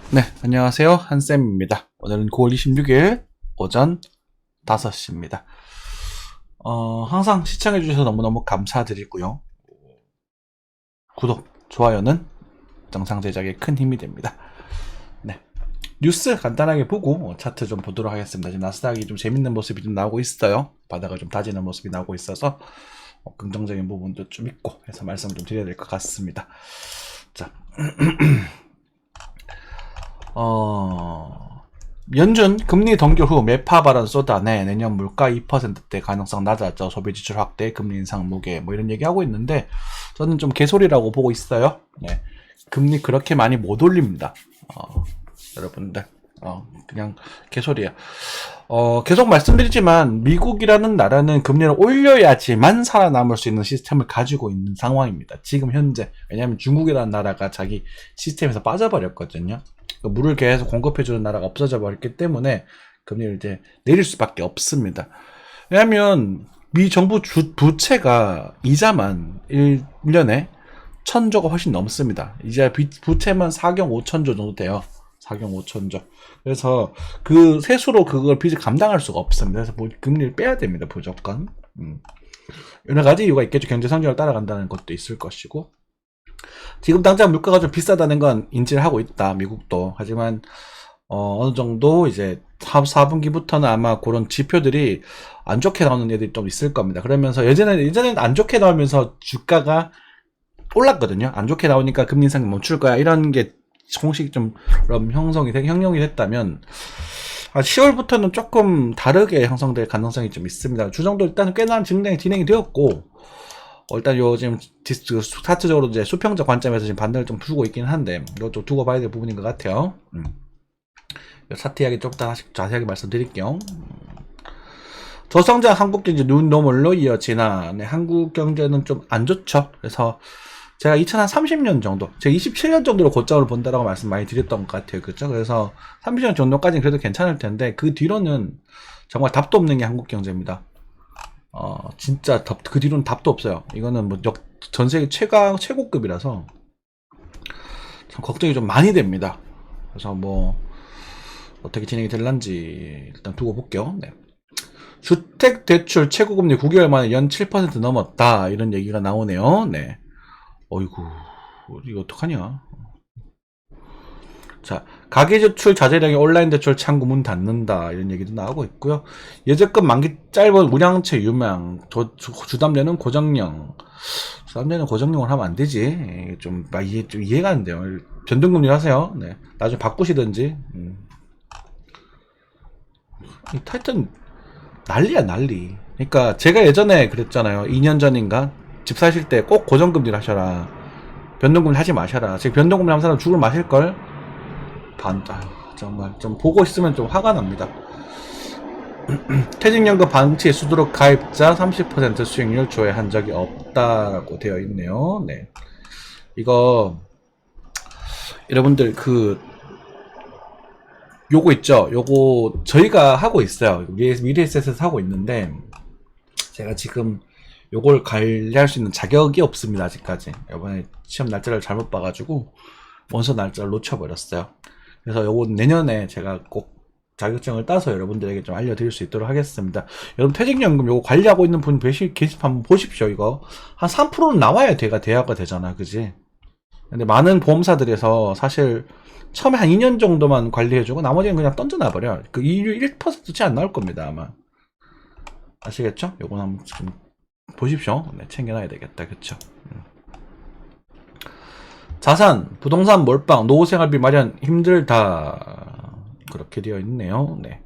네, 안녕하세요. 한쌤입니다. 오늘은 9월 26일 오전 5시입니다. 항상 시청해주셔서 너무너무 감사드리고요. 구독, 좋아요는 영상 제작에 큰 힘이 됩니다. 네. 뉴스 간단하게 보고 차트 좀 보도록 하겠습니다. 지금 나스닥이 좀 재밌는 모습이 좀 나오고 있어요. 바닥을 좀 다지는 모습이 나오고 있어서 긍정적인 부분도 좀 있고 해서 말씀 좀 드려야 될 것 같습니다. 자. 연준 금리 동결 후 매파 발언 쏟아내 내년 물가 2%대 가능성 낮아져 소비 지출 확대 금리 인상 무게 뭐 이런 얘기하고 있는데 저는 좀 개소리라고 보고 있어요. 네. 금리 그렇게 많이 못 올립니다. 여러분들 그냥 개소리야. 계속 말씀드리지만 미국이라는 나라는 금리를 올려야지만 살아남을 수 있는 시스템을 가지고 있는 상황입니다. 지금 현재. 왜냐하면 중국이라는 나라가 자기 시스템에서 빠져버렸거든요. 물을 계속 공급해주는 나라가 없어져 버렸기 때문에 금리를 이제 내릴 수밖에 없습니다. 왜냐하면 미 정부 부채가 이자만 1년에 1000조가 훨씬 넘습니다. 이제 부채만 4경 5천조 정도 돼요. 4경 5천조. 그래서 그 세수로 그걸 빚을 감당할 수가 없습니다. 그래서 금리를 빼야 됩니다. 무조건. 여러 가지 이유가 있겠죠. 경제 성장을 따라간다는 것도 있을 것이고. 지금 당장 물가가 좀 비싸다는 건 인지를 하고 있다. 미국도. 하지만 어느 정도 이제 4분기부터는 아마 그런 지표들이 안 좋게 나오는 애들이 좀 있을 겁니다. 그러면서 예전에는 안 좋게 나오면서 주가가 올랐거든요. 안 좋게 나오니까 금리 인상이 멈출 거야. 이런 게 공식 좀 형성이 됐다면 10월부터는 조금 다르게 형성될 가능성이 좀 있습니다. 주정도 일단 꽤나 진행이 되었고 일단 지금 차트적으로 이제 수평적 관점에서 지금 반등을 좀 두고 있긴 한데 이것도 두고 봐야 될 부분인 것 같아요. 차트 이야기 좀 더 자세하게 말씀드릴게요. 저성장 한국 경제 눈노멀로 이어지나 한국 경제는 좀 안 좋죠. 그래서 제가 2030년 정도, 제가 27년 정도로 고점을 본다라고 말씀 많이 드렸던 것 같아요. 그렇죠? 그래서 30년 정도까지는 그래도 괜찮을 텐데 그 뒤로는 정말 답도 없는 게 한국 경제입니다. 진짜 그 뒤로는 답도 없어요. 이거는 뭐 전 세계 최고급이라서 참 걱정이 좀 많이 됩니다. 그래서 뭐 어떻게 진행이 될런지 일단 두고 볼게요. 네. 주택 대출 최고금리 9개월 만에 연 7% 넘었다 이런 얘기가 나오네요. 네. 어이구 이거 어떡하냐. 자, 가계대출 자제력이 온라인 대출 창구 문 닫는다 이런 얘기도 나오고 있고요. 예적금 만기 짧은 우량채 유명, 주담대는 고정령. 주담대는 고정령을 하면 안 되지. 좀 이해가 안 돼요. 변동금리 하세요. 네, 나중에 바꾸시든지. 이 타이튼 난리야 난리. 그러니까 제가 예전에 그랬잖아요. 2년 전인가 집 사실 때 꼭 고정금리를 하셔라. 변동금리 하지 마셔라. 지금 변동금리 하는 사람 죽을 마실걸. 정말 좀 보고 있으면 좀 화가 납니다. 퇴직연금 방치 수두룩 가입자 30% 수익률 조회한 적이 없다라고 되어 있네요. 네. 이거 여러분들 요거 있죠. 요거 저희가 하고 있어요. 미래에셋에서 하고 있는데 제가 지금 요걸 관리할 수 있는 자격이 없습니다. 아직까지. 이번에 시험 날짜를 잘못 봐가지고 원서 날짜를 놓쳐버렸어요. 그래서 요거 내년에 제가 꼭 자격증을 따서 여러분들에게 좀 알려드릴 수 있도록 하겠습니다. 여러분 퇴직연금 요거 관리하고 있는 분 게시판 한번 보십시오. 이거 한 3%는 나와야 대화가 되잖아. 그지? 근데 많은 보험사들에서 사실 처음에 한 2년 정도만 관리해주고 나머지는 그냥 던져놔버려. 그 이율 1%치 안 나올 겁니다. 아마. 아시겠죠? 요건 한번 좀 보십시오. 네, 챙겨놔야 되겠다. 그쵸? 자산, 부동산 몰빵, 노후생활비 마련 힘들다. 그렇게 되어 있네요. 네.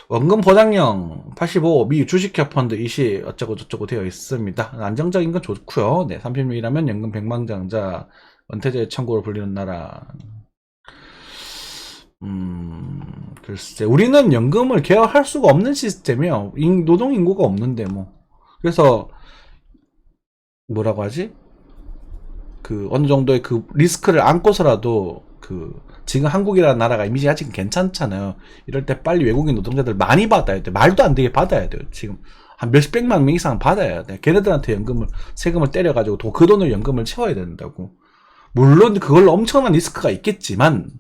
원금 보장령 85, 미 주식협 펀드 20 어쩌고저쩌고 되어 있습니다. 안정적인 건 좋고요. 네, 30명이라면 연금 백만장자, 은퇴제 청구로 불리는 나라. 글쎄, 우리는 연금을 개혁할 수가 없는 시스템이에요. 노동 인구가 없는데 뭐. 그래서 뭐라고 하지? 어느 정도의 리스크를 안고서라도 지금 한국이라는 나라가 이미지가 아직 괜찮잖아요. 이럴 때 빨리 외국인 노동자들 많이 받아야 돼. 말도 안 되게 받아야 돼요. 지금 한 몇백만 명 이상 받아야 돼. 걔네들한테 세금을 때려가지고 그 돈을 연금을 채워야 된다고. 물론 그걸로 엄청난 리스크가 있겠지만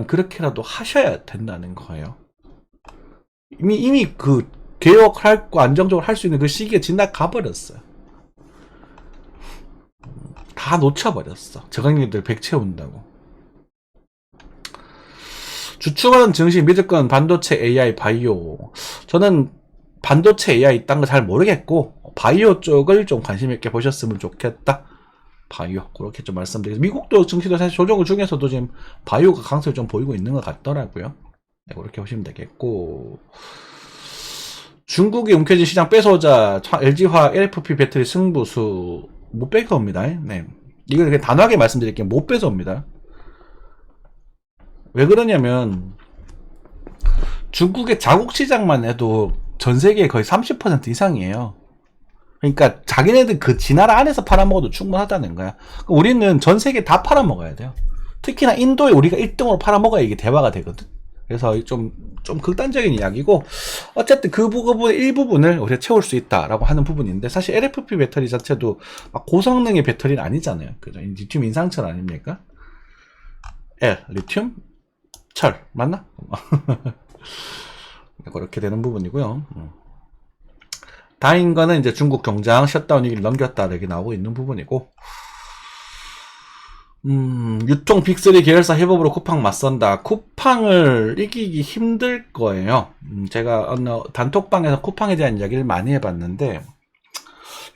그렇게라도 하셔야 된다는 거예요. 이미 그 개혁하고 안정적으로 할 수 있는 그 시기에 지나가 버렸어요. 다 놓쳐버렸어. 저강님들 100 채운다고. 주춤하는 증시 믿을 건 반도체, AI, 바이오. 저는 반도체, AI 딴 거 잘 모르겠고 바이오 쪽을 좀 관심 있게 보셨으면 좋겠다. 바이오 그렇게 좀 말씀드리겠습니다. 미국도 증시도 사실 조정 중에서도 지금 바이오가 강세를 좀 보이고 있는 것 같더라고요. 네, 그렇게 보시면 되겠고, 중국이 움켜쥔 시장 뺏어오자 LG화 LFP 배터리 승부수 못 뺏어옵니다. 네, 이걸 그냥 단호하게 말씀드릴게요. 못 뺏어옵니다. 왜 그러냐면 중국의 자국 시장만 해도 전 세계의 거의 30% 이상이에요. 그러니까 자기네들 그 지나라 안에서 팔아먹어도 충분하다는 거야. 우리는 전 세계 다 팔아먹어야 돼요. 특히나 인도에 우리가 1등으로 팔아먹어야 이게 대화가 되거든. 그래서 좀 극단적인 이야기고, 어쨌든 그 부분의 일부분을 우리가 채울 수 있다라고 하는 부분인데, 사실 LFP 배터리 자체도 막 고성능의 배터리는 아니잖아요. 그죠? 리튬 인상철 아닙니까? 리튬? 철 맞나? 그렇게 되는 부분이고요. 다행인 거는 이제 중국 경장 셧다운 위기를 넘겼다 이렇게 나오고 있는 부분이고, 유통 빅3 계열사 협업으로 쿠팡 맞선다. 쿠팡을 이기기 힘들 거예요. 제가 어느 단톡방에서 쿠팡에 대한 이야기를 많이 해봤는데,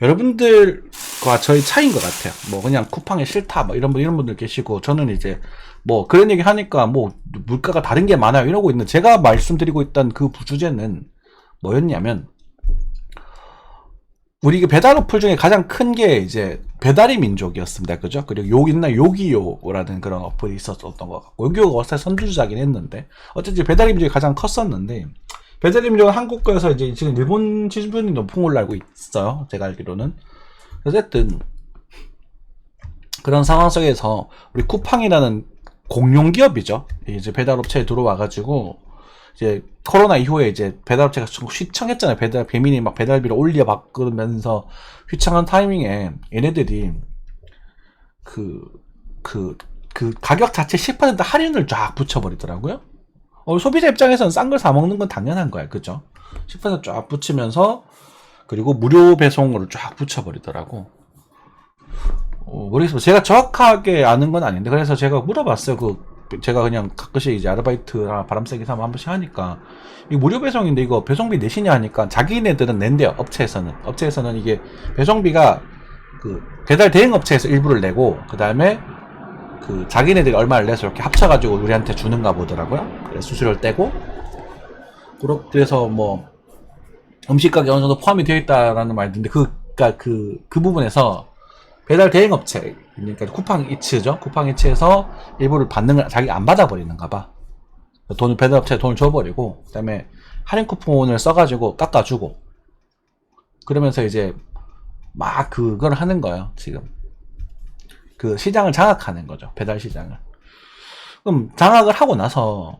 여러분들과 저희 차이인 것 같아요. 뭐 그냥 쿠팡이 싫다 뭐 이런 분들 계시고, 저는 이제 뭐 그런 얘기 하니까 뭐 물가가 다른 게 많아요 이러고 있는, 제가 말씀드리고 있던 그 주제는 뭐였냐면, 우리 배달 어플 중에 가장 큰 게 이제 배달의 민족이었습니다. 그죠? 그리고 요기요라는 그런 어플이 있었던 것 같고, 요기요가 사실 선두주자긴 했는데, 어쨌든 배달의 민족이 가장 컸었는데, 배달의 민족은 한국 거에서 이제 지금 일본 지분이 높은 걸로 알고 있어요. 제가 알기로는. 어쨌든 그런 상황 속에서 우리 쿠팡이라는 공룡 기업이죠. 이제 배달업체에 들어와가지고, 이제 코로나 이후에 이제 배달업체가 휘청했잖아요. 배민이 막 배달비를 올려바꾸면서 휘청한 타이밍에 얘네들이 그 가격 자체 10% 할인을 쫙 붙여버리더라고요. 소비자 입장에서는 싼 걸 사 먹는 건 당연한 거야. 그죠? 10% 쫙 붙이면서, 그리고 무료 배송을 쫙 붙여버리더라고. 모르겠어요. 제가 정확하게 아는 건 아닌데, 그래서 제가 물어봤어요. 제가 그냥 가끔씩 이제 아르바이트나 바람쐬기 삼아 한 번씩 하니까, 이거 무료 배송인데 이거 배송비 내시냐 하니까, 자기네들은 낸대요. 업체에서는 이게 배송비가 그 배달 대행 업체에서 일부를 내고, 그 다음에 그 자기네들이 얼마를 내서 이렇게 합쳐가지고 우리한테 주는가 보더라고요. 그래서 수수료를 떼고, 그래서 뭐 음식 가격 어느 정도 포함이 되어 있다라는 말인데, 그 부분에서 배달 대행 업체, 그러니까 쿠팡 이츠죠. 쿠팡 이츠에서 일부를 받는 걸 자기가 안 받아버리는가 봐. 돈을 배달 업체에 돈을 줘버리고, 그 다음에 할인 쿠폰을 써가지고 깎아주고, 그러면서 이제 막 그걸 하는 거예요. 지금 그 시장을 장악하는 거죠. 배달 시장을. 그럼 장악을 하고 나서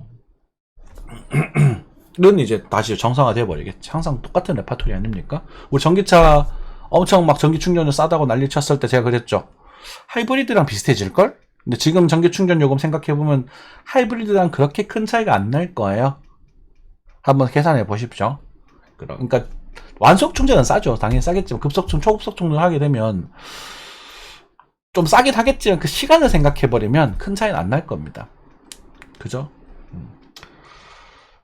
는 이제 다시 정상화 돼버리겠지. 항상 똑같은 레파토리 아닙니까? 우리 전기차 엄청 막 전기 충전료 싸다고 난리 쳤을 때 제가 그랬죠. 하이브리드랑 비슷해질걸? 근데 지금 전기 충전 요금 생각해보면 하이브리드랑 그렇게 큰 차이가 안 날 거예요. 한번 계산해 보십시오. 그러니까 완속 충전은 싸죠. 당연히 싸겠지만 초급속 충전을 하게 되면 좀 싸긴 하겠지만, 그 시간을 생각해버리면 큰 차이는 안 날 겁니다. 그죠?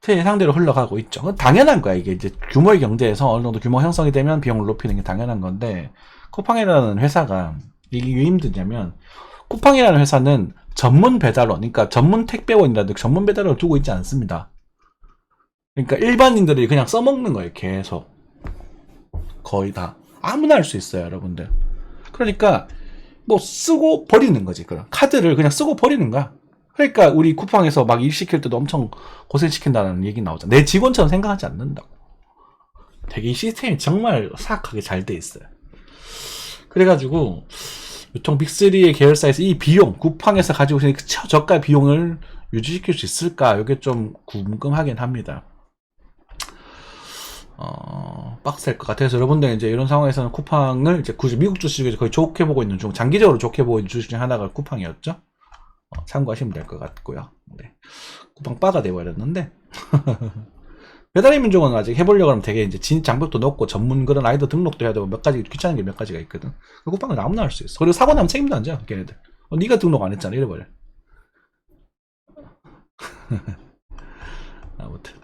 예상대로 흘러가고 있죠. 당연한 거야. 이게 이제 규모의 경제에서 어느 정도 규모 형성이 되면 비용을 높이는 게 당연한 건데, 쿠팡이라는 회사가 이게 왜 힘드냐면, 쿠팡이라는 회사는 전문 배달원, 그러니까 전문 택배원이라든지 전문 배달원을 두고 있지 않습니다. 그러니까 일반인들이 그냥 써먹는 거예요. 계속. 거의 다. 아무나 할 수 있어요, 여러분들. 그러니까 뭐 쓰고 버리는 거지. 그럼 카드를 그냥 쓰고 버리는 거야. 그러니까 우리 쿠팡에서 막 일 시킬 때도 엄청 고생시킨다는 얘기 나오잖아. 내 직원처럼 생각하지 않는다고. 되게 이 시스템이 정말 사악하게 잘 돼 있어요. 그래가지고 유통 빅3의 계열사에서 이 비용, 쿠팡에서 가지고 있는 그 저가 비용을 유지시킬 수 있을까? 이게 좀 궁금하긴 합니다. 빡셀 것 같아서 여러분들 이제 이런 상황에서는 쿠팡을 이제 굳이 미국 주식에서 거의 좋게 보고 있는 중, 장기적으로 좋게 보고 있는 주식 중 하나가 쿠팡이었죠. 참고하시면 될 것 같고요. 네. 쿠팡 바가 돼버렸는데. 배달의 민족은 아직 해보려고 하면 되게 이제 장벽도 높고 전문 그런 아이들 등록도 해야 되고 몇 가지 귀찮은 게 몇 가지가 있거든. 쿠팡은 아무나 할 수 있어. 그리고 사고 나면 책임도 안 져, 걔네들. 네가 등록 안 했잖아, 이래버려. 아무튼.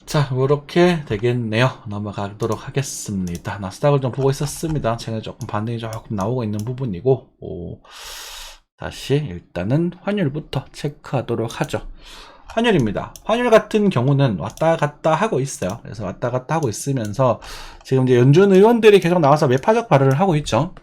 자, 이렇게 되겠네요. 넘어가도록 하겠습니다. 나스닥을 좀 보고 있었습니다. 최근에 조금 반등이 조금 나오고 있는 부분이고, 다시 일단은 환율부터 체크하도록 하죠. 환율입니다. 환율 같은 경우는 왔다 갔다 하고 있어요. 그래서 왔다 갔다 하고 있으면서 지금 이제 연준 의원들이 계속 나와서 매파적 발언을 하고 있죠.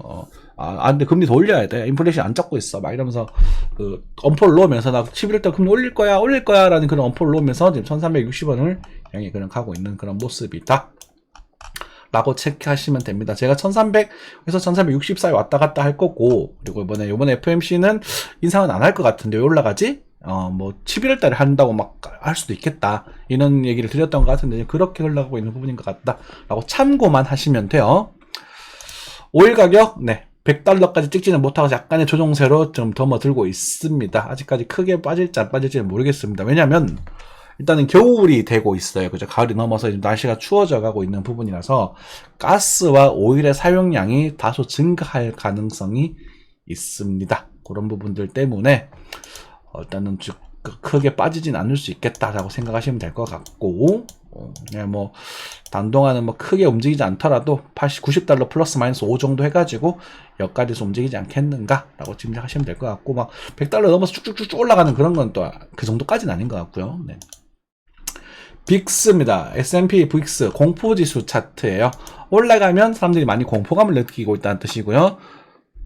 근데 금리 더 올려야 돼. 인플레이션 안 잡고 있어. 막 이러면서 그 엄포를 놓으면서 나 11월 금리 올릴 거야 라는 그런 엄포를 놓으면서 지금 1360원을 향해 그냥 가고 있는 그런 모습이다 라고 체크하시면 됩니다. 제가 1300에서 1360 사이 왔다 갔다 할 거고, 그리고 이번에 FMC는 인상은 안 할 것 같은데 왜 올라가지? 11월 달에 한다고 막 할 수도 있겠다. 이런 얘기를 드렸던 것 같은데, 그렇게 흘러가고 있는 부분인 것 같다. 라고 참고만 하시면 돼요. 오일 가격, 네. 100달러까지 찍지는 못하고 약간의 조정세로 좀 덤어들고 있습니다. 아직까지 크게 빠질지 안 빠질지는 모르겠습니다. 왜냐면, 일단은 겨울이 되고 있어요. 그죠? 가을이 넘어서 이제 날씨가 추워져 가고 있는 부분이라서 가스와 오일의 사용량이 다소 증가할 가능성이 있습니다. 그런 부분들 때문에 일단은 크게 빠지진 않을 수 있겠다라고 생각하시면 될 것 같고, 단동안은 크게 움직이지 않더라도 90달러 플러스 마이너스 5 정도 해가지고 여기까지서 움직이지 않겠는가라고 짐작하시면 될 것 같고, 100달러 넘어서 쭉쭉쭉 올라가는 그런 건 또 그 정도까지는 아닌 것 같고요. 네. 빅스입니다. S&P 빅스 공포지수 차트예요. 올라가면 사람들이 많이 공포감을 느끼고 있다는 뜻이고요.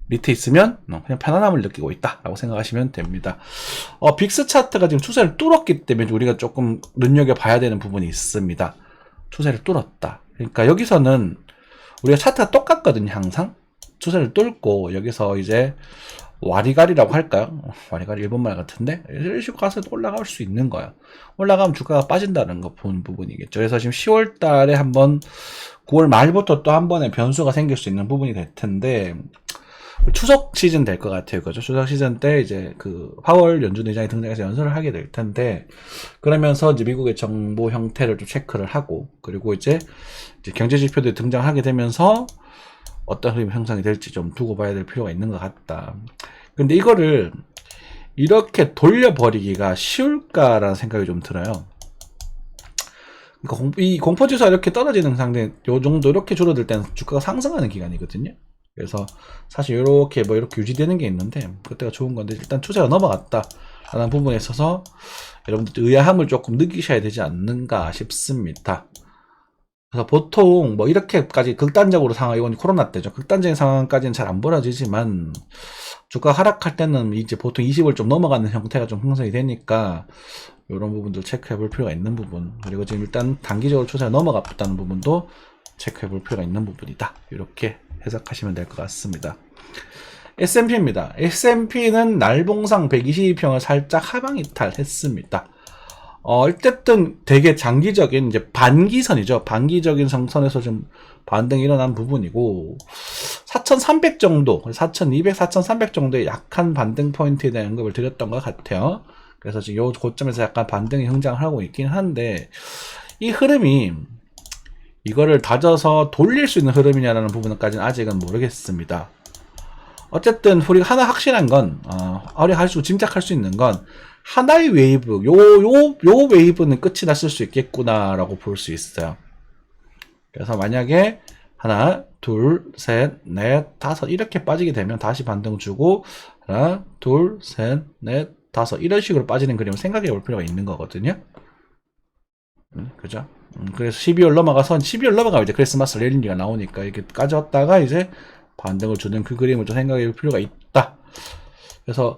밑에 있으면 그냥 편안함을 느끼고 있다라고 생각하시면 됩니다. 빅스 차트가 지금 추세를 뚫었기 때문에 우리가 조금 눈여겨봐야 되는 부분이 있습니다. 추세를 뚫었다. 그러니까 여기서는 우리가 차트가 똑같거든요. 항상 추세를 뚫고 여기서 이제 와리가리라고 할까요? 와리가리 일본말 같은데 이런 식으로 가서 올라갈 수 있는 거예요. 올라가면 주가가 빠진다는 거 본 부분이겠죠. 그래서 지금 10월 달에 한번 9월 말부터 또 한 번의 변수가 생길 수 있는 부분이 될 텐데, 추석 시즌 될 것 같아요. 그죠? 추석 시즌 때 이제 파월 연준 의장이 등장해서 연설을 하게 될 텐데, 그러면서 이제 미국의 정보 형태를 좀 체크를 하고, 그리고 이제 경제 지표들이 등장하게 되면서 어떤 흐름이 형성이 될지 좀 두고 봐야 될 필요가 있는 것 같다. 근데 이거를 이렇게 돌려버리기가 쉬울까라는 생각이 좀 들어요. 그러니까 이 공포지수가 이렇게 떨어지는 상태, 요 정도 이렇게 줄어들 때는 주가가 상승하는 기간이거든요. 그래서 사실 이렇게 이렇게 유지되는 게 있는데 그때가 좋은 건데, 일단 추세가 넘어갔다 라는 부분에 있어서 여러분들 의아함을 조금 느끼셔야 되지 않는가 싶습니다. 그래서 보통 이렇게까지 극단적으로 상황, 이건 코로나 때죠. 극단적인 상황까지는 잘 안 벌어지지만 주가 하락할 때는 이제 보통 20을 좀 넘어가는 형태가 좀 형성이 되니까 이런 부분들 체크해 볼 필요가 있는 부분, 그리고 지금 일단 단기적으로 추세가 넘어갔다는 부분도 체크해 볼 필요가 있는 부분이다. 이렇게 해석하시면 될 것 같습니다. S&P입니다. S&P는 날봉상 122평을 살짝 하방 이탈했습니다. 어쨌든 되게 장기적인 이제 반기선이죠. 반기적인 정선에서 좀 반등이 일어난 부분이고, 4,300 정도, 4,200, 4,300 정도의 약한 반등 포인트에 대한 언급을 드렸던 것 같아요. 그래서 지금 이 고점에서 약간 반등이 형성을 하고 있긴 한데, 이 흐름이 이거를 다져서 돌릴 수 있는 흐름이냐라는 부분까지는 아직은 모르겠습니다. 어쨌든 우리가 하나 확실한 건, 우리가 할 수 짐작할 수 있는 건, 하나의 웨이브, 요 웨이브는 끝이 났을 수 있겠구나라고 볼 수 있어요. 그래서 만약에 하나, 둘, 셋, 넷, 다섯 이렇게 빠지게 되면 다시 반등 주고, 하나, 둘, 셋, 넷, 다섯 이런 식으로 빠지는 그림을 생각해 볼 필요가 있는 거거든요. 그죠? 그래서 12월 넘어가면 이제 크리스마스 랠리가 나오니까 이렇게 까졌다가 이제 반등을 주는 그 그림을 좀 생각해 볼 필요가 있다. 그래서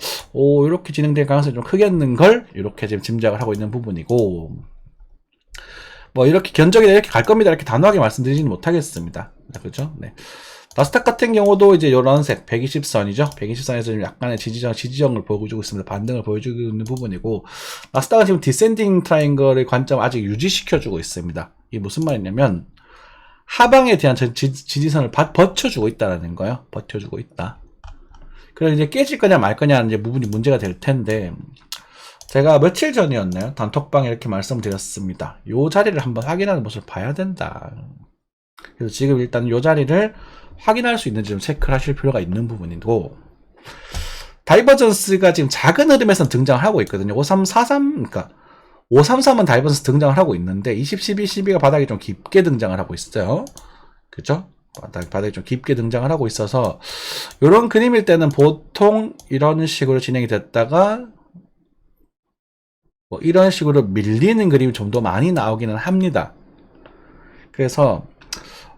이렇게 진행될 가능성이 좀 크겠는 걸 이렇게 지금 짐작을 하고 있는 부분이고, 이렇게 견적이 이렇게 갈 겁니다 이렇게 단호하게 말씀드리지는 못하겠습니다. 그죠? 네. 나스닥 같은 경우도 이제 요런 색 120선이죠. 120선에서 좀 약간의 지지정을 보여주고 있습니다. 반등을 보여주고 있는 부분이고, 나스닥은 지금 디센딩 트라이앵글의 관점 아직 유지시켜주고 있습니다. 이게 무슨 말이냐면 하방에 대한 지지선을 버텨주고 있다라는 거예요. 버텨주고 있다. 그래서 이제 깨질 거냐 말 거냐 이제 부분이 문제가 될 텐데, 제가 며칠 전이었나요? 단톡방에 이렇게 말씀드렸습니다. 요 자리를 한번 확인하는 모습을 봐야 된다. 그래서 지금 일단 요 자리를 확인할 수 있는지 좀 체크를 하실 필요가 있는 부분이고, 다이버전스가 지금 작은 흐름에서 등장을 하고 있거든요. 5343, 그러니까 533은 다이버전스 등장을 하고 있는데 20, 12, 12가 바닥에 좀 깊게 등장을 하고 있어요. 그죠? 바닥에 좀 깊게 등장을 하고 있어서 이런 그림일 때는 보통 이런 식으로 진행이 됐다가 뭐 이런 식으로 밀리는 그림이 좀 더 많이 나오기는 합니다. 그래서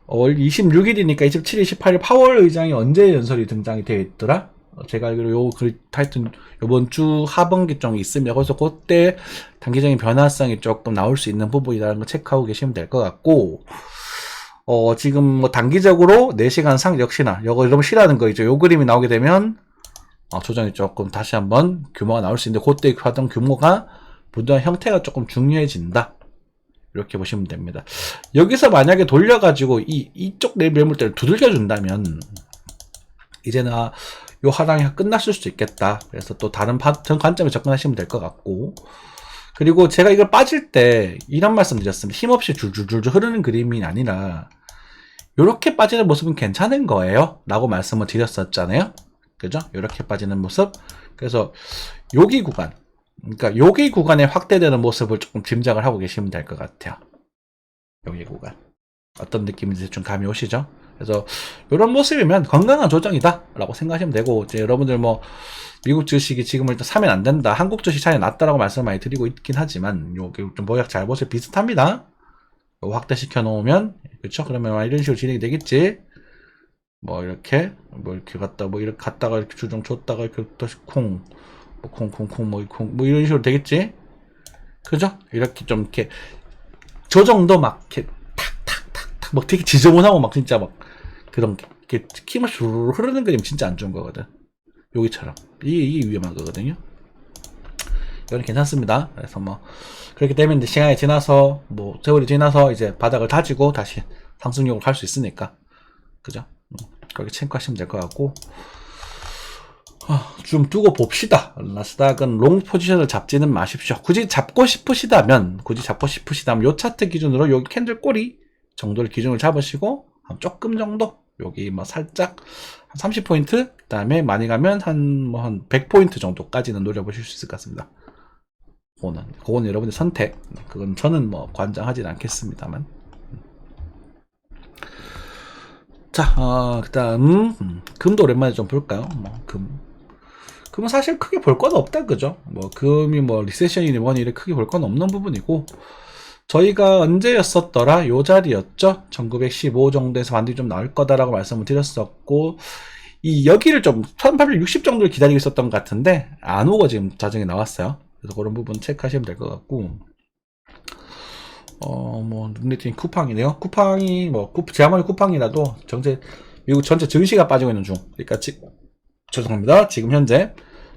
26일이니까 27일, 28일 파월 의장이 언제 연설이 등장이 되어 있더라? 제가 알기로 하여튼 요번 주 하반기 좀 있습니다. 그래서 그때 단기적인 변화성이 조금 나올 수 있는 부분이라는 거 체크하고 계시면 될 것 같고, 지금 뭐 단기적으로 4시간상 역시나 여러분 싫어하는 거 있죠. 요 그림이 나오게 되면 조정이 조금 다시 한번 규모가 나올 수 있는데, 그때 하던 규모가 보다 형태가 조금 중요해진다. 이렇게 보시면 됩니다. 여기서 만약에 돌려가지고 이쪽 매물대를 두들겨 준다면 이제는 요 하락이 끝났을 수도 있겠다. 그래서 또 다른 관점에 접근하시면 될 것 같고, 그리고 제가 이걸 빠질 때 이런 말씀 드렸습니다. 힘없이 줄줄줄 흐르는 그림이 아니라 요렇게 빠지는 모습은 괜찮은 거예요 라고 말씀을 드렸었잖아요. 그죠? 요렇게 빠지는 모습. 그래서 여기 구간, 그러니까 여기 구간에 확대되는 모습을 조금 짐작을 하고 계시면 될 것 같아요. 여기 구간 어떤 느낌인지 좀 감이 오시죠? 그래서 이런 모습이면 건강한 조정이다 라고 생각하시면 되고, 이제 여러분들 뭐 미국 주식이 지금 일단 사면 안 된다, 한국 주식 차이 낮다라고 말씀을 많이 드리고 있긴 하지만 요게 좀 모약 잘 보세요. 비슷합니다. 요 확대시켜 놓으면, 그렇죠? 그러면 이런 식으로 진행이 되겠지. 뭐 이렇게 갔다가 이렇게 주종 줬다가 이렇게 다시 콩 이런 식으로 되겠지. 그죠? 이렇게 좀 이렇게 조정도 막 이렇게 탁탁탁탁 막 되게 지저분하고 막 진짜 막 그런 게 키만 슈르르 흐르는 그림 진짜 안 좋은 거거든. 여기처럼 이게 위험한 거거든요. 이건 괜찮습니다. 그래서 뭐 그렇게 되면 이제 시간이 지나서 뭐 세월이 지나서 이제 바닥을 다지고 다시 상승력을 갈 수 있으니까, 그죠? 그렇게 체크하시면 될 것 같고, 좀 두고 봅시다. 나스닥은 롱 포지션을 잡지는 마십시오. 굳이 잡고 싶으시다면 요 차트 기준으로 여기 캔들 꼬리 정도를 기준을 잡으시고 조금 정도 여기 뭐 살짝 한 30포인트, 그 다음에 많이 가면 한 100포인트 정도까지는 노려보실 수 있을 것 같습니다. 그거는 여러분의 선택. 그건 저는 뭐 관장하진 않겠습니다만. 자, 그 다음 금도 오랜만에 좀 볼까요? 금은 사실 크게 볼 건 없다, 그죠? 뭐 금이 뭐 리세션이니 뭐니 이렇게 크게 볼 건 없는 부분이고, 저희가 언제였었더라? 요 자리였죠? 1915 정도에서 반등이 좀 나올 거다라고 말씀을 드렸었고, 여기를 좀 1860 정도를 기다리고 있었던 것 같은데 안 오고 지금 자정에 나왔어요. 그래서 그런 부분 체크하시면 될 것 같고, 뭐 눈에 띄는 쿠팡이네요. 쿠팡이 뭐 제 아무리 쿠팡이라도 미국 전체 증시가 빠지고 있는 중. 그러니까 죄송합니다. 지금 현재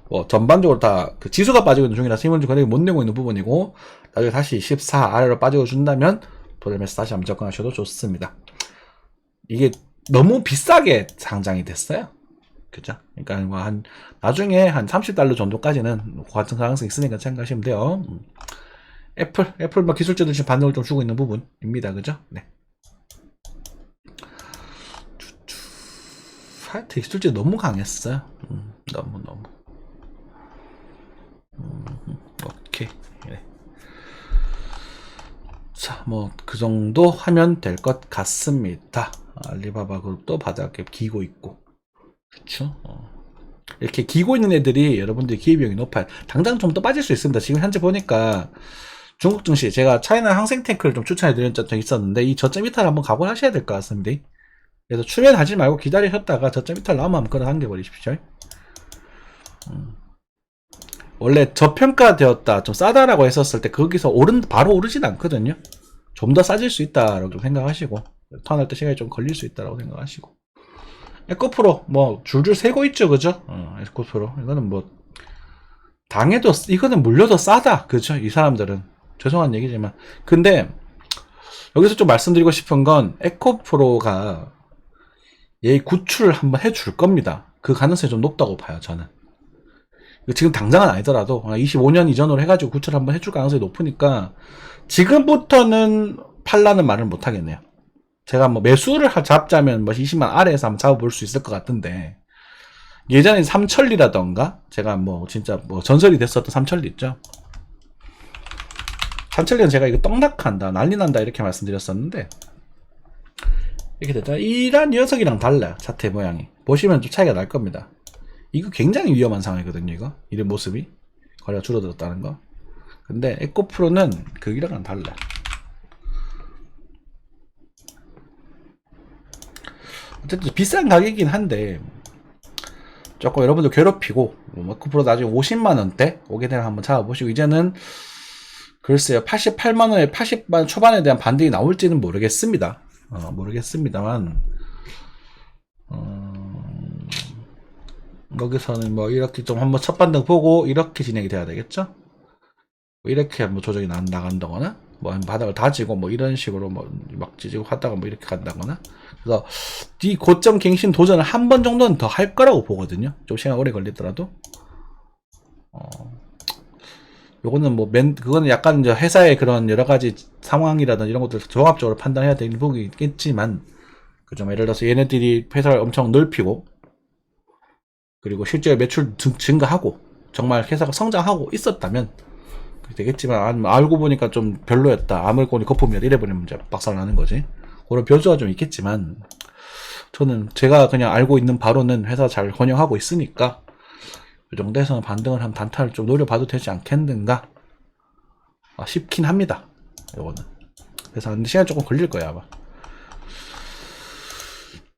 뭐 전반적으로 다 그 지수가 빠지고 있는 중이라서 힘을 좀 거의 못 내고 있는 부분이고, 나중에 다시 14 아래로 빠지고 준다면 도전해서 다시 한번 접근하셔도 좋습니다. 이게 너무 비싸게 상장이 됐어요. 그죠? 그러니까 뭐 나중에 한 $30 정도까지는 같은 가능성이 있으니까 생각하시면 돼요. 애플 뭐 기술자들 지금 반등을 좀 주고 있는 부분입니다. 그죠? 네. 하여튼 기술자 너무 강했어요. 너무. 오케이. 네. 자, 뭐 그 정도 하면 될 것 같습니다. 알리바바 그룹도 바닥에 기고 있고, 그렇죠? 이렇게 기고 있는 애들이 여러분들이 기회비용이 높아요. 당장 좀 더 빠질 수 있습니다. 지금 현재 보니까 중국 증시, 제가 차이나 항생탱크를 좀 추천해 드린 적이 있었는데 이 저점 이탈 한번 각오하셔야 될 것 같습니다. 그래서 출연하지 말고 기다리셨다가 저점 이탈 나오면 한번 끌어당겨 버리십시오. 원래 저평가되었다, 좀 싸다라고 했었을 때 거기서 바로 오르진 않거든요. 좀 더 싸질 수 있다라고 생각하시고, 턴할 때 시간이 좀 걸릴 수 있다라고 생각하시고, 에코프로 뭐 줄줄 세고 있죠, 그죠? 에코프로 이거는 뭐 이거는 물려도 싸다, 그죠? 이 사람들은 죄송한 얘기지만, 근데 여기서 좀 말씀드리고 싶은 건 에코프로가 얘 구출을 한번 해줄 겁니다. 그 가능성이 좀 높다고 봐요, 저는. 지금 당장은 아니더라도 25년 이전으로 해가지고 구출을 한번 해줄 가능성이 높으니까 지금부터는 팔라는 말을 못 하겠네요. 제가 뭐 매수를 잡자면 뭐 20만 아래에서 한번 잡아볼 수 있을 것 같은데, 예전에 삼천리라던가 제가 뭐 진짜 뭐 전설이 됐었던 삼천리 있죠. 삼천리는 제가 이거 떡락한다, 난리 난다 이렇게 말씀드렸었는데, 이렇게 됐다. 이란 녀석이랑 달라요. 차트 모양이 보시면 좀 차이가 날 겁니다. 이거 굉장히 위험한 상황이거든요. 이런 모습이 거래가 줄어들었다는 거. 근데 에코프로는 그기랑은 달라. 어쨌든 비싼 가격이긴 한데 조금 여러분들 괴롭히고, 에코프로 나중에 50만원대 오게 되면 한번 잡아보시고, 이제는 글쎄요 88만원에 80만 초반에 대한 반등이 나올지는 모르겠습니다. 모르겠습니다만 여기서는 뭐 이렇게 좀 한번 첫 반등 보고 이렇게 진행이 돼야 되겠죠. 이렇게 뭐 조정이 나간다거나, 뭐 바닥을 다지고 뭐 이런 식으로 뭐 막 지지고 하다가 뭐 이렇게 간다거나. 그래서 이 고점 갱신 도전을 한 번 정도는 더 할 거라고 보거든요. 좀 시간 오래 걸리더라도. 요거는 뭐 그거는 약간 이제 회사의 그런 여러 가지 상황이라든 이런 것들 종합적으로 판단해야 되는 부분이 있겠지만, 그죠? 예를 들어서 얘네들이 회사를 엄청 넓히고, 그리고 실제 매출 증가하고 정말 회사가 성장하고 있었다면 되겠지만, 알고 보니까 좀 별로였다, 아물고니 거품이었다 이래버리면 이제 박살나는 거지. 그런 변수가 좀 있겠지만, 저는 제가 그냥 알고 있는 바로는 회사 잘 운영하고 있으니까 이 정도에서는 반등을 한 단타를 좀 노려봐도 되지 않겠는가 싶긴 합니다. 요거는. 그래서 시간이 조금 걸릴 거야 아마.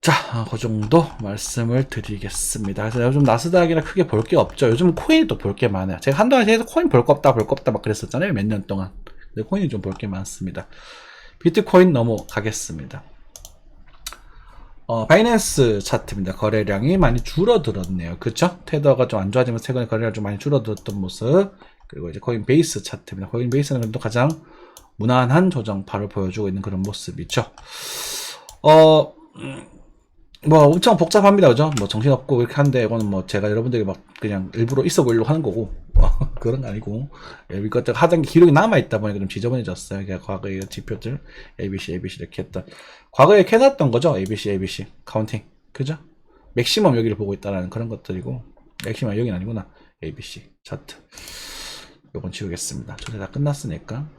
자, 그 정도 말씀을 드리겠습니다. 그래서 요즘 나스닥이나 크게 볼 게 없죠. 요즘 코인이 또 볼 게 많아요. 제가 한동안 계속 코인 볼 거 없다 막 그랬었잖아요. 몇 년 동안. 근데 코인이 좀 볼 게 많습니다. 비트코인 넘어가겠습니다. 바이낸스 차트입니다. 거래량이 많이 줄어들었네요. 그쵸? 테더가 좀 안 좋아지면서 최근에 거래량이 좀 많이 줄어들었던 모습. 그리고 이제 코인베이스 차트입니다. 코인베이스는 또 가장 무난한 조정파를 보여주고 있는 그런 모습이죠. 뭐 엄청 복잡합니다. 그죠? 뭐 정신없고 이렇게 한데, 이거는 뭐 제가 여러분들에게 막 그냥 일부러 있어 보이려고 하는 거고 그런 거 아니고, 이것들 하던 게 기록이 남아있다 보니까 좀 지저분해졌어요. 그냥 과거의 지표들 ABC 이렇게 했던, 과거에 이렇게 해놨던 거죠. ABC 카운팅, 그죠? 맥시멈 여기를 보고 있다라는 그런 것들이고, 맥시멈 여기는 아니구나. ABC 차트 요건 지우겠습니다. 추세 다 끝났으니까.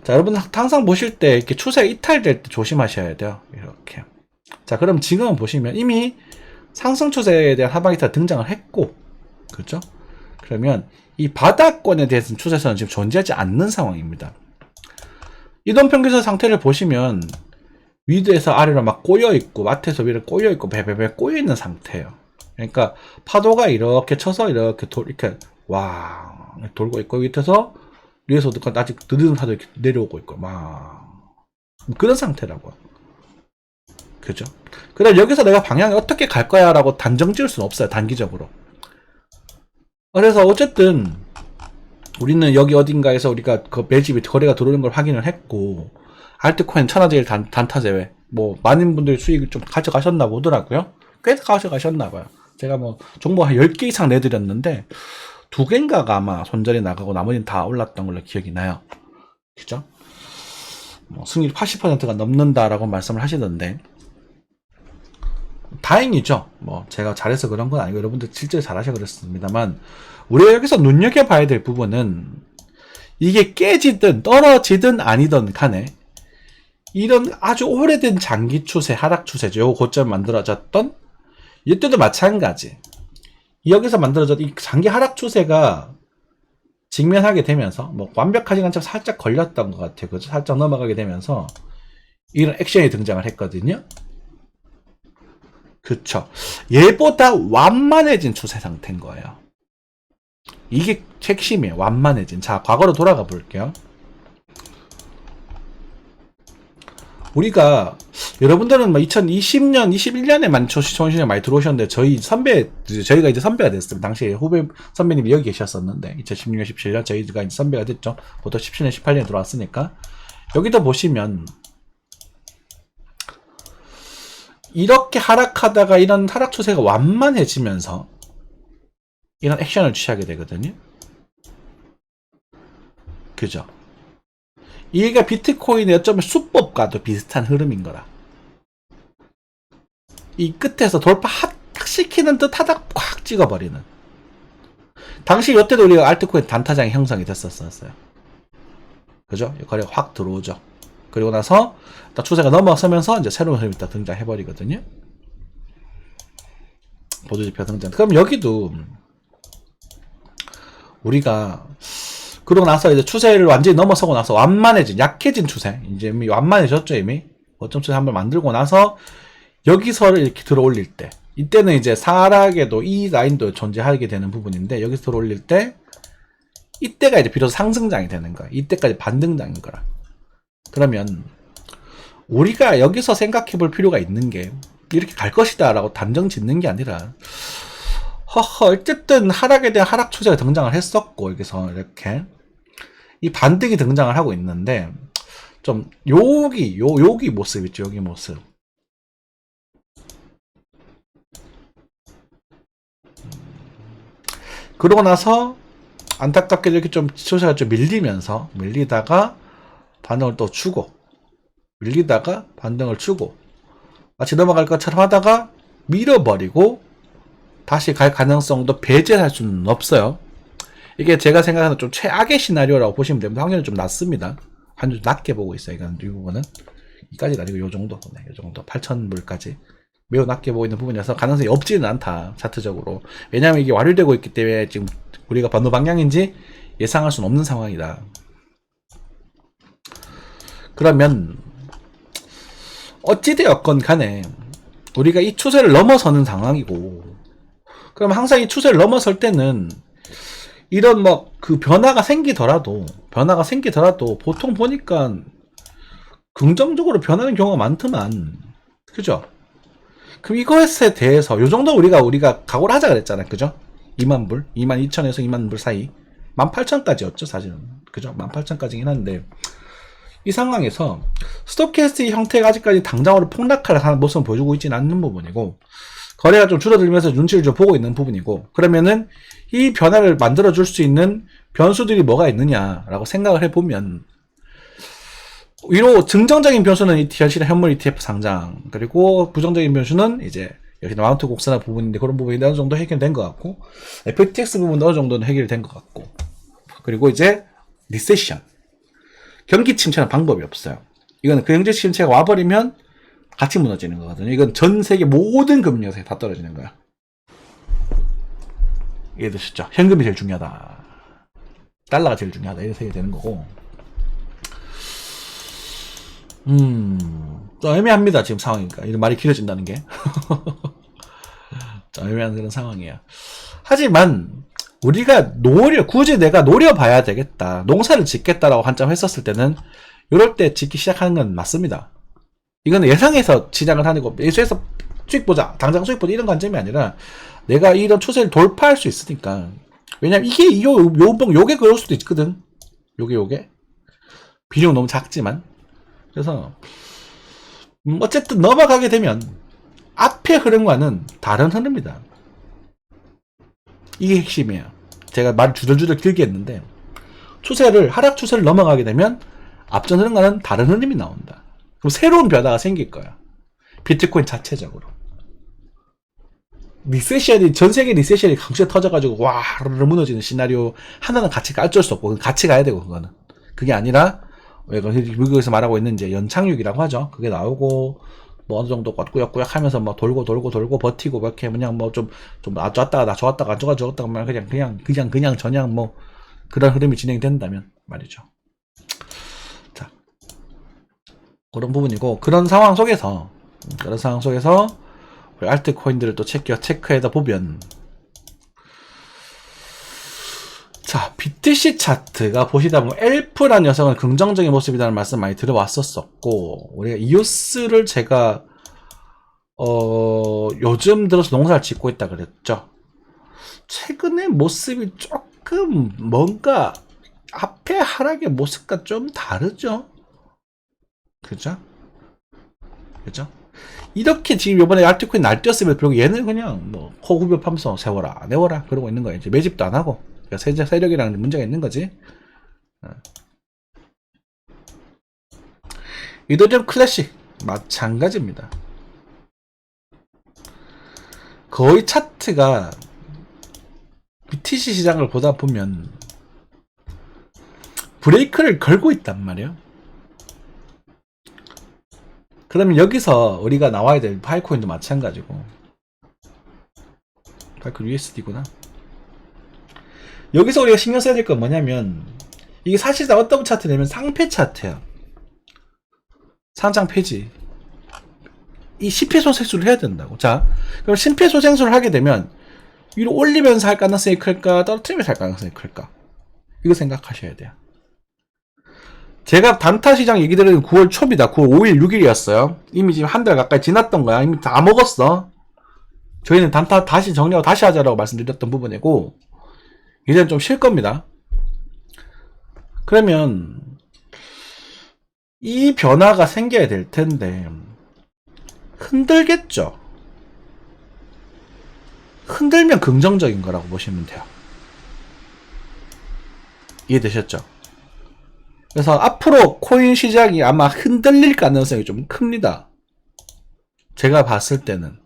자, 여러분 항상 보실 때 이렇게 추세 이탈될 때 조심하셔야 돼요. 이렇게. 자, 그럼 지금 보시면 이미 상승 추세에 대한 하방이탈 등장을 했고, 그렇죠? 그러면 이 바닥권에 대해서는 추세선은 지금 존재하지 않는 상황입니다. 이동평균선 상태를 보시면 위에서 아래로 막 꼬여있고, 밑에서 위로 꼬여있고, 배배배 꼬여있는 상태예요. 그러니까 파도가 이렇게 쳐서 이렇게 돌고 있고, 밑에서 위에서도 아직 느리는 파도 이렇게 내려오고 있고, 그런 상태라고요. 그죠? 그다음 여기서 내가 방향이 어떻게 갈 거야 라고 단정 지을 수는 없어요, 단기적으로. 그래서 어쨌든 우리는 여기 어딘가에서 우리가 그 매집이 거래가 들어오는 걸 확인을 했고, 알트코인 천하제일 단타 제외 뭐 많은 분들이 수익을 좀 가져가셨나 보더라고요. 꽤 가져가셨나 봐요. 제가 뭐 정보 한 10개 이상 내드렸는데 2개인가가 아마 손절이 나가고 나머지는 다 올랐던 걸로 기억이 나요. 그죠? 뭐 승률 80%가 넘는다라고 말씀을 하시던데, 다행이죠. 뭐 제가 잘해서 그런 건 아니고 여러분들 실제로 잘하셔 그랬습니다만, 우리가 여기서 눈여겨봐야 될 부분은 이게 깨지든 떨어지든 아니든 간에 이런 아주 오래된 장기 추세, 하락 추세죠. 요 고점 만들어졌던 이때도 마찬가지. 여기서 만들어졌던 이 장기 하락 추세가 직면하게 되면서 뭐 완벽하지 않지만 살짝 걸렸던 것 같아요. 그죠? 살짝 넘어가게 되면서 이런 액션이 등장을 했거든요. 그쵸. 얘보다 완만해진 추세 상태인 거예요. 이게 핵심이에요. 완만해진. 자, 과거로 돌아가 볼게요. 우리가, 여러분들은 뭐 2020년, 21년에 많이 초신에 많이 들어오셨는데, 저희가 이제 선배가 됐습니다. 당시에 후배 선배님이 여기 계셨었는데, 2016년, 17년, 저희가 이제 선배가 됐죠. 보통 17년, 18년에 들어왔으니까. 여기도 보시면 이렇게 하락하다가 이런 하락 추세가 완만해지면서 이런 액션을 취하게 되거든요. 그죠? 이게 비트코인의 어쩌면 수법과도 비슷한 흐름인 거라. 이 끝에서 돌파 시키는 듯 하다 콱 찍어버리는. 당시 이때도 우리가 알트코인 단타장이 형성이 됐었어요. 그죠? 거래가 확 들어오죠. 그리고 나서 딱 추세가 넘어서면서 이제 새로운 흐름이 딱 등장해버리거든요. 보조지표 등장. 그럼 여기도 우리가 그러고 나서 이제 추세를 완전히 넘어서고 나서 완만해진, 약해진 추세. 이제 이미 완만해졌죠, 이미. 고점 추세 한번 만들고 나서 여기서 이렇게 들어 올릴 때. 이때는 이제 사락에도 이 라인도 존재하게 되는 부분인데, 여기서 들어 올릴 때, 이때가 이제 비로소 상승장이 되는 거야. 이때까지 반등장인 거라. 그러면, 우리가 여기서 생각해 볼 필요가 있는 게, 이렇게 갈 것이다 라고 단정 짓는 게 아니라, 어쨌든 하락에 대한 하락 추세가 등장을 했었고, 여기서 이렇게. 이 반등이 등장을 하고 있는데, 좀, 여기 모습 있죠, 여기 모습. 그러고 나서, 안타깝게 이렇게 좀 추세가 좀 밀리다가, 반등을 또 주고, 밀리다가, 반등을 주고, 마치 넘어갈 것처럼 하다가, 밀어버리고, 다시 갈 가능성도 배제할 수는 없어요. 이게 제가 생각하는 좀 최악의 시나리오라고 보시면 됩니다. 확률은 좀 낮습니다. 확률 낮게 보고 있어요. 이건 이 부분은. 이까지가 아니고 요 정도. 네, 요 정도. 8,000불까지. 매우 낮게 보고 있는 부분이라서 가능성이 없지는 않다. 차트적으로. 왜냐하면 이게 완료되고 있기 때문에 지금 우리가 어느 방향인지 예상할 수는 없는 상황이다. 그러면 어찌되었건 간에 우리가 이 추세를 넘어서는 상황이고, 그럼 항상 이 추세를 넘어설 때는 이런 그 변화가 생기더라도 보통 보니까 긍정적으로 변하는 경우가 많더만. 그죠? 그럼 이것에 대해서 요 정도 우리가 각오를 하자 그랬잖아요. 그죠? 2만 불, 22,000에서 2만 불 사이. 18,000까지였죠, 사실은. 그죠? 18,000까지긴 한데, 이 상황에서 스토캐스틱 형태가 아직까지 당장으로 폭락하는 모습을 보여주고 있지는 않는 부분이고, 거래가 좀 줄어들면서 눈치를 좀 보고 있는 부분이고, 그러면은 이 변화를 만들어줄 수 있는 변수들이 뭐가 있느냐라고 생각을 해보면, 위로 증정적인 변수는 현실의 현물 ETF 상장, 그리고 부정적인 변수는 이제 여기 마운트 곡선화 부분인데, 그런 부분이 어느 정도 해결된 것 같고, FTX 부분도 어느 정도는 해결된 것 같고, 그리고 이제 리세션, 경기 침체는 방법이 없어요. 이거는 그 경제 침체가 와버리면 같이 무너지는 거거든요. 이건 전 세계 모든 금리 요소에 다 떨어지는 거야. 이해되셨죠? 현금이 제일 중요하다. 달러가 제일 중요하다. 이렇게 되는 거고. 좀 애매합니다. 지금 상황이니까. 이런 말이 길어진다는 게. 좀 애매한 그런 상황이에요. 하지만, 우리가 굳이 내가 노려봐야 되겠다. 농사를 짓겠다라고 한참 했었을 때는, 이럴 때 짓기 시작하는 건 맞습니다. 이거는 예상해서 시작을 하는 거, 예수에서 수익 보자, 당장 수익 보자, 이런 관점이 아니라, 내가 이런 추세를 돌파할 수 있으니까. 왜냐면 이게, 요게 그럴 수도 있거든. 요게. 비용 너무 작지만. 그래서, 어쨌든 넘어가게 되면, 앞의 흐름과는 다른 흐름이다. 이게 핵심이에요. 제가 말 주절주절 길게 했는데, 하락 추세를 넘어가게 되면, 앞전 흐름과는 다른 흐름이 나온다. 그럼 새로운 변화가 생길 거야. 비트코인 자체적으로. 전 세계 리세션이 강수에 터져가지고, 무너지는 시나리오 하나는 어쩔 수 없고, 같이 가야 되고, 그거는. 그게 아니라, 미국에서 말하고 있는 이제 연착륙이라고 하죠. 그게 나오고, 어느 정도 꾸역꾸역 하면서 돌고 버티고, 이렇게 그냥 좀 좋았다가 좋았다가 안 좋았다가 그냥 그런 흐름이 진행된다면 말이죠. 자. 그런 부분이고, 그런 상황 속에서 우리 알트코인들을 또 체크해다 보면, 자, BTC 차트가 보시다 보면 엘프라는 녀석은 긍정적인 모습이라는 말씀 많이 들어왔었고, 우리가 이오스를 제가 요즘 들어서 농사를 짓고 있다 그랬죠. 최근에 모습이 조금 뭔가 앞에 하락의 모습과 좀 다르죠. 그죠? 그죠? 이렇게 지금 이번에 알트코인 날뛰었으면 결국 얘는 그냥 뭐 호구벽하면서 세워라 내워라 그러고 있는 거야. 이제 매집도 안 하고. 그러니까 세력이랑 문제가 있는 거지. 이더리움 클래식 마찬가지입니다. 거의 차트가 BTC 시장을 보다 보면 브레이크를 걸고 있단 말이에요. 그러면 여기서 우리가 나와야 될 파이코인도 마찬가지고. 파이코인 USD구나. 여기서 우리가 신경 써야 될 건 뭐냐면 이게 사실상 어떤 차트냐면 상패 차트야. 상장 폐지. 이 심폐소생술을 해야 된다고. 자, 그럼 심폐소생술을 하게 되면 위로 올리면서 할 가능성이 클까 떨어뜨리면서 할 가능성이 클까? 이거 생각하셔야 돼요. 제가 단타 시장 얘기 들은 9월 초입니다. 9월 5일, 6일이었어요. 이미 지금 한 달 가까이 지났던 거야. 이미 다 먹었어. 저희는 단타 다시 정리하고 다시 하자라고 말씀드렸던 부분이고 이제는 좀 쉴 겁니다. 그러면 이 변화가 생겨야 될 텐데 흔들겠죠. 흔들면 긍정적인 거라고 보시면 돼요. 이해되셨죠? 그래서 앞으로 코인 시장이 아마 흔들릴 가능성이 좀 큽니다. 제가 봤을 때는.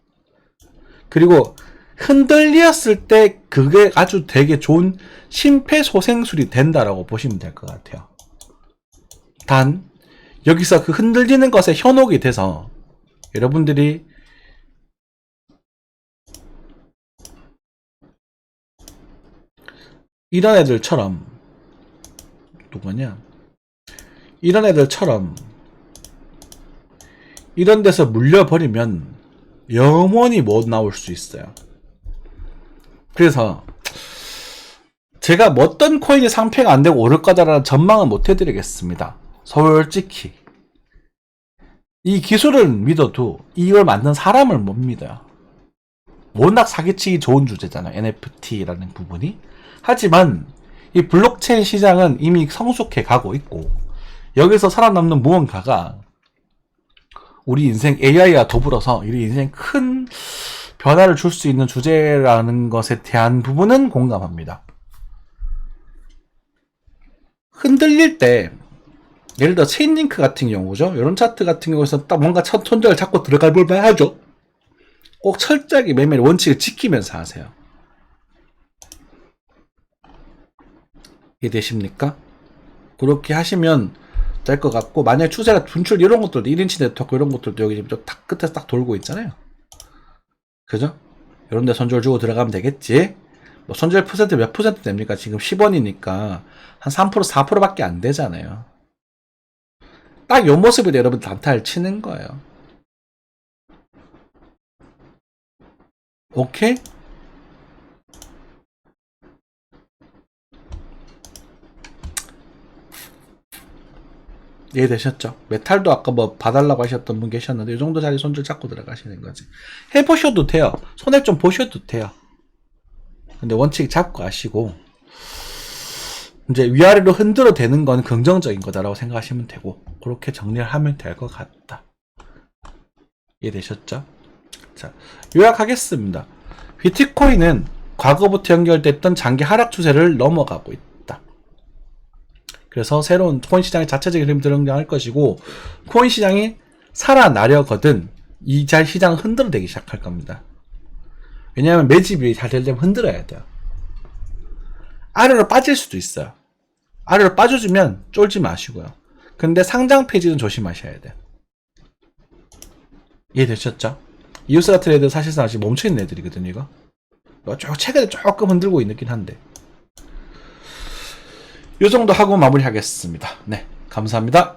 그리고 흔들렸을 때 그게 아주 되게 좋은 심폐소생술이 된다라고 보시면 될 것 같아요. 단 여기서 그 흔들리는 것에 현혹이 돼서 여러분들이 이런 애들처럼 누구냐? 이런 애들처럼 이런 데서 물려버리면 영원히 못 나올 수 있어요. 그래서 제가 뭐 어떤 코인이 상패가 안 되고 오를 거다라는 전망은 못 해드리겠습니다. 솔직히 이 기술을 믿어도 이걸 만든 사람을 못 믿어요. 워낙 사기치기 좋은 주제잖아요. NFT라는 부분이. 하지만 이 블록체인 시장은 이미 성숙해 가고 있고 여기서 살아남는 무언가가 우리 인생 AI와 더불어서 우리 인생 큰 변화를 줄 수 있는 주제라는 것에 대한 부분은 공감합니다. 흔들릴 때 예를 들어 체인링크 같은 경우죠. 이런 차트 같은 경우에서 딱 뭔가 첫 손절을 잡고 들어갈 볼 만하죠. 꼭 철저하게 매매 원칙을 지키면서 하세요. 이해되십니까? 그렇게 하시면 될 것 같고, 만약에 추세가 분출 이런 것들도 1인치 네트워크 이런 것들도 여기 지금 딱 끝에서 딱 돌고 있잖아요. 그죠? 이런 데 손절 주고 들어가면 되겠지. 뭐 손절 퍼센트 몇 퍼센트 됩니까? 지금 10원이니까 한 3% 4%밖에 안 되잖아요. 딱 요 모습으로 여러분 단타를 치는 거예요. 오케이? 이해되셨죠? 메탈도 아까 뭐 봐달라고 하셨던 분 계셨는데 이 정도 자리 손절 잡고 들어가시는 거지. 해보셔도 돼요. 손해 좀 보셔도 돼요. 근데 원칙 잡고 하시고 이제 위아래로 흔들어 대는 건 긍정적인 거다라고 생각하시면 되고 그렇게 정리를 하면 될 것 같다. 이해되셨죠? 자, 요약하겠습니다. 비트코인은 과거부터 연결됐던 장기 하락 추세를 넘어가고 있다. 그래서 새로운 코인 시장의 자체적인 흐름이 등장할 것이고 코인 시장이 살아나려거든 이 잘 시장은 흔들어대기 시작할 겁니다. 왜냐하면 매집이 잘 되려면 흔들어야 돼요. 아래로 빠질 수도 있어요. 아래로 빠져주면 쫄지 마시고요. 근데 상장 폐지는 조심하셔야 돼요. 이해되셨죠? 이오스 같은 애들 사실상 아직 멈춰있는 애들이거든요. 이거 최근에 조금 흔들고 있긴 한데 요 정도 하고 마무리하겠습니다. 네, 감사합니다.